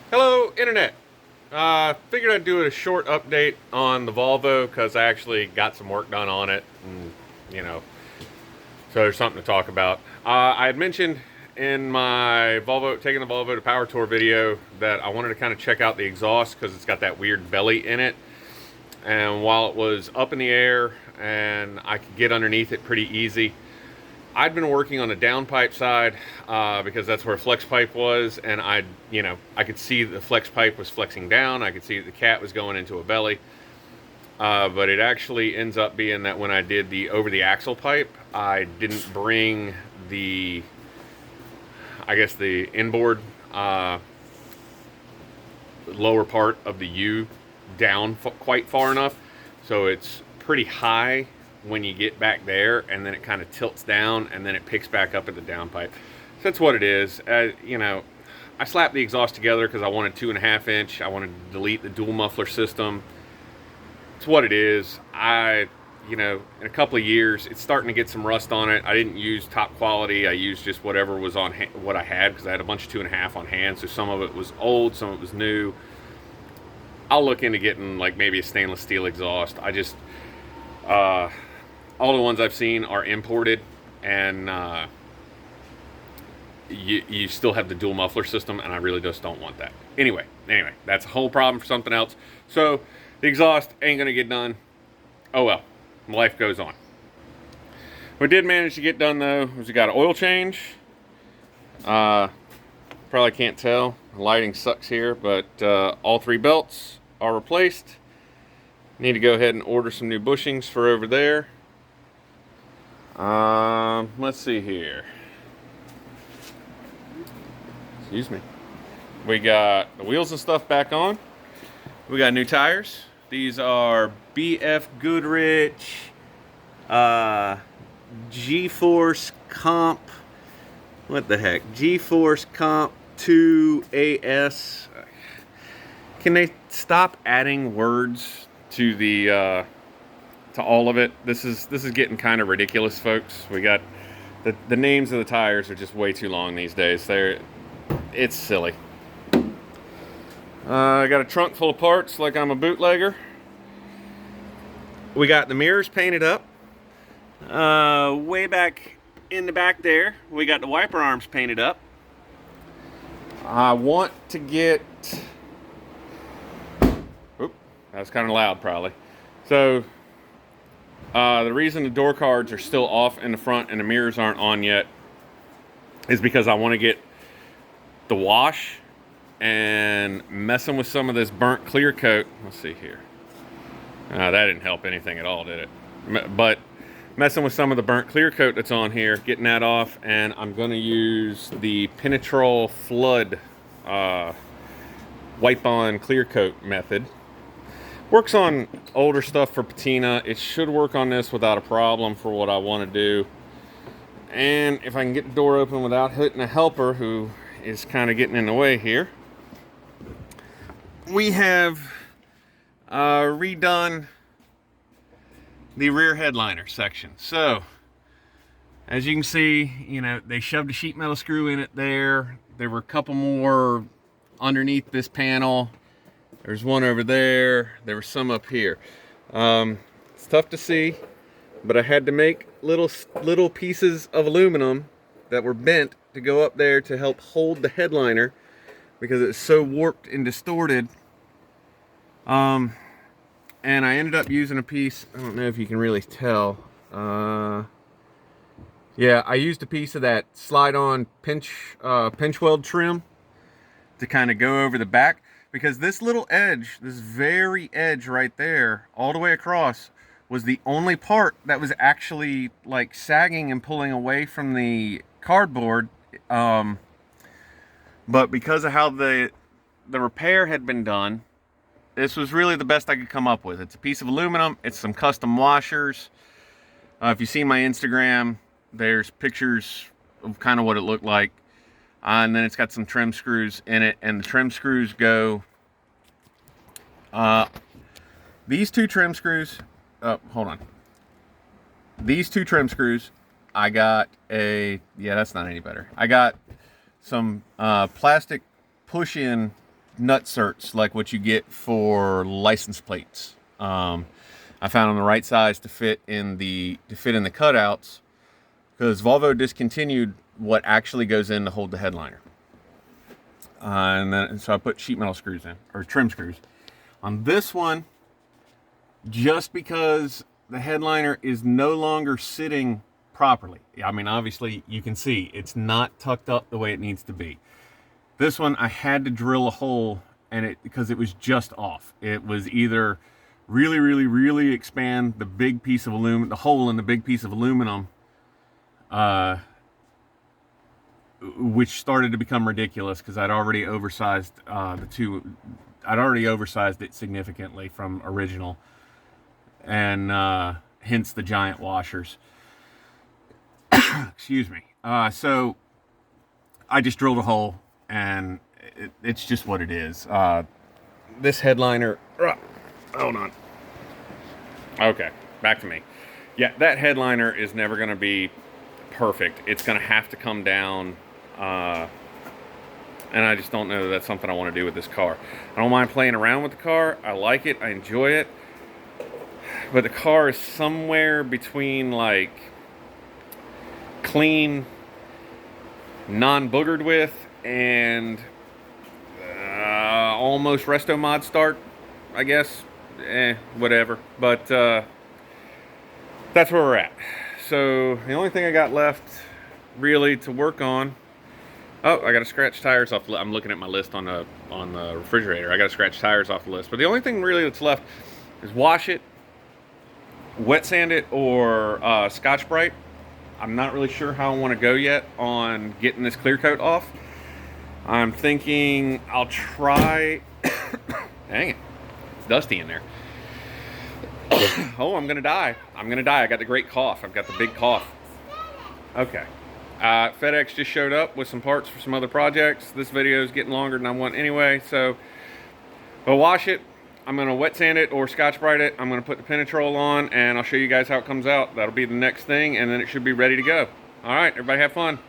Hello, Internet. Figured I'd do a short update on the Volvo because I actually got some work done on it, and you know, so there's something to talk about. I had mentioned in my Volvo, taking the Volvo to Power Tour video, that I wanted to kind of check out the exhaust because it's got that weird belly in it. And while it was up in the air and I could get underneath it pretty easy, I'd been working on the downpipe side because that's where flex pipe was, and I could see the flex pipe was flexing down. I could see the cat was going into a belly, but it actually ends up being that when I did the over the axle pipe, I didn't bring the, I guess the inboard lower part of the U down quite far enough, so it's pretty high when you get back there, and then it kind of tilts down, and then it picks back up at the downpipe. So that's what it is. I slapped the exhaust together because I wanted 2.5 inch. I wanted to delete the dual muffler system. It's what it is. In a couple of years, it's starting to get some rust on it. I didn't use top quality. I used just whatever was on what I had, because I had a bunch of 2.5 on hand. So some of it was old, some of it was new. I'll look into getting like maybe a stainless steel exhaust. All the ones I've seen are imported, and you still have the dual muffler system, and I really just don't want that. Anyway, that's a whole problem for something else. So the exhaust ain't gonna get done. Oh well, life goes on. What did manage to get done though was we got an oil change. Probably can't tell. Lighting sucks here, but all 3 belts are replaced. Need to go ahead and order some new bushings for over there. Let's see here. Excuse me. We got the wheels and stuff back on. We got new tires. These are BF Goodrich G-Force Comp. What the heck? G-Force Comp 2AS. Can they stop adding words to the to all of it? This is getting kind of ridiculous, folks. We got the names of the tires are just way too long these days. It's silly. I got a trunk full of parts like I'm a bootlegger. We got the mirrors painted up. Way back in the back there, we got the wiper arms painted up. I want to get... Oop, that was kind of loud probably. So, the reason the door cards are still off in the front and the mirrors aren't on yet is because I want to get the wash and messing with some of this burnt clear coat. Let's see here. That didn't help anything at all, did it? But messing with some of the burnt clear coat that's on here, getting that off, and I'm going to use the Penetrol Flood wipe-on clear coat method. Works on older stuff for patina. It should work on this without a problem for what I want to do. And if I can get the door open without hitting a helper who is kind of getting in the way here, we have redone the rear headliner section. So, as you can see, they shoved a sheet metal screw in it there. There were a couple more underneath this panel. There's one over there. There was some up here. It's tough to see, but I had to make little pieces of aluminum that were bent to go up there to help hold the headliner because it's so warped and distorted. And I ended up using a piece, I don't know if you can really tell. Yeah, I used a piece of that slide-on pinch weld trim to kind of go over the back, because this little edge, this very edge right there, all the way across, was the only part that was actually like sagging and pulling away from the cardboard. But because of how the repair had been done, this was really the best I could come up with. It's a piece of aluminum. It's some custom washers. If you see my Instagram, there's pictures of kind of what it looked like. And then it's got some trim screws in it. And the trim screws go... these 2 trim screws... hold on. These 2 trim screws, I got yeah, that's not any better. I got some plastic push-in nutserts like what you get for license plates. I found them the right size to fit in the cutouts, because Volvo discontinued what actually goes in to hold the headliner. And so I put sheet metal screws in, or trim screws. On this one, just because the headliner is no longer sitting properly. I mean, obviously you can see it's not tucked up the way it needs to be. This one I had to drill a hole, and because it was just off. It was either really expand the big piece of aluminum, the hole in the big piece of aluminum, which started to become ridiculous because I'd already oversized I'd already oversized it significantly from original, and hence the giant washers. Excuse me. So I just drilled a hole, and it's just what it is. This headliner, hold on. Okay, back to me. Yeah, that headliner is never going to be perfect. It's going to have to come down, and I just don't know that that's something I want to do with this car. I don't mind playing around with the car. I like it. I enjoy it. But the car is somewhere between, like, clean, non-boogered with, and almost resto mod start, I guess. Whatever. But that's where we're at. So the only thing I got left really to work on. Oh, I got to scratch tires off. I'm looking at my list on the refrigerator. I got to scratch tires off the list. But the only thing really that's left is wash it, wet sand it, or Scotch-Brite. I'm not really sure how I want to go yet on getting this clear coat off. I'm thinking I'll try. Dang it, it's dusty in there. Oh, I'm gonna die. I'm gonna die. I got the great cough. I've got the big cough. Okay. FedEx just showed up with some parts for some other projects. This video is getting longer than I want anyway, so I'll wash it. I'm going to wet sand it or Scotch-Brite it. I'm going to put the Penetrol on, and I'll show you guys how it comes out. That'll be the next thing, and then it should be ready to go. All right, everybody have fun.